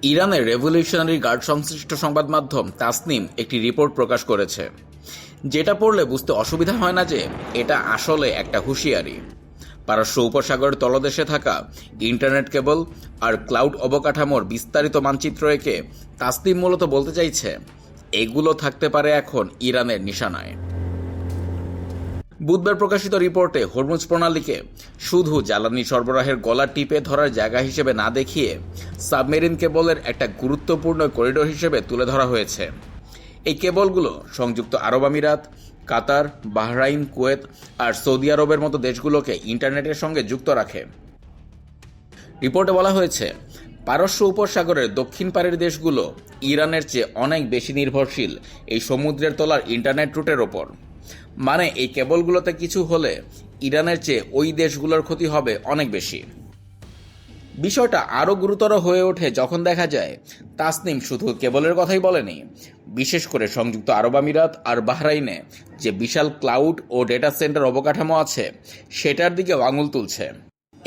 ইরানের revolutionary guard সংশ্লিষ্ট সংবাদ মাধ্যম তাসনিম একটি রিপোর্ট প্রকাশ করেছে, যেটা পড়লে বুঝতে অসুবিধা হয় না যে এটা আসলে একটা হুঁশিয়ারি। পারস্য উপসাগরের তলদেশে থাকা ইন্টারনেট কেবল আর ক্লাউড অবকাঠামোর বিস্তারিত মানচিত্র এঁকে তাসনিম মূলত বলতে চাইছে এগুলো থাকতে পারে এখন ইরানের নিশানায়। বুধবার প্রকাশিত রিপোর্টে হরমুজ প্রণালীকে শুধু জ্বালানি সরবরাহের গলা টিপে ধরার জায়গা হিসেবে না দেখিয়ে সাবমেরিন কেবলের একটা গুরুত্বপূর্ণ করিডোর হিসেবে তুলে ধরা হয়েছে। এই কেবলগুলো সংযুক্ত আরব আমিরাত, কাতার, বাহরাইন, কুয়েত আর সৌদি আরবের মতো দেশগুলোকে ইন্টারনেটের সঙ্গে যুক্ত রাখে। রিপোর্টে বলা হয়েছে, পারস্য উপসাগরের দক্ষিণ পাড়ের দেশগুলো ইরানের চেয়ে অনেক বেশি নির্ভরশীল এই সমুদ্রের তলার ইন্টারনেট রুটের ওপর। মানে এই কেবলগুলোতে কিছু হলে ইরানের চেয়ে ওই দেশগুলোর ক্ষতি হবে অনেক বেশি। বিষয়টা আরও গুরুতর হয়ে ওঠে যখন দেখা যায় তাসনিম শুধু কেবলের কথাই বলেনি, বিশেষ করে সংযুক্ত আরব আমিরাত আর বাহরাইনে যে বিশাল ক্লাউড ও ডেটা সেন্টার অবকাঠামো আছে সেটার দিকেও আঙুল তুলছে।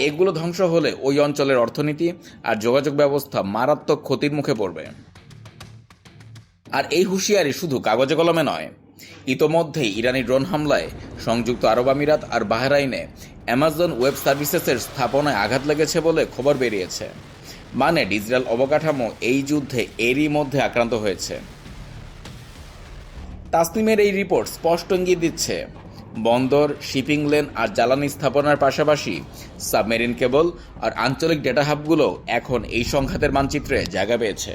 এগুলো ধ্বংস হলে ওই অঞ্চলের অর্থনীতি আর যোগাযোগ ব্যবস্থা মারাত্মক ক্ষতির মুখে পড়বে। আর এই হুঁশিয়ারি শুধু কাগজে কলমে নয়। ইতোমধ্যেই ইরানি ড্রোন হামলায় সংযুক্ত আরব আমিরাত আর বাহরাইনে অ্যামাজন ওয়েব সার্ভিসেসের স্থাপনায় আঘাত লেগেছে বলে খবর বেরিয়েছে। মানে ডিজিটাল অবকাঠামো এই যুদ্ধে এরই মধ্যে আক্রান্ত হয়েছে। তাসনিমের এই রিপোর্ট স্পষ্ট ইঙ্গিত দিচ্ছে বন্দর, শিপিং লেন আর জ্বালানি স্থাপনার পাশাপাশি সাবমেরিন কেবল আর আঞ্চলিক ডেটা হাবগুলো এখন এই সংঘাতের মানচিত্রে জায়গা পেয়েছে।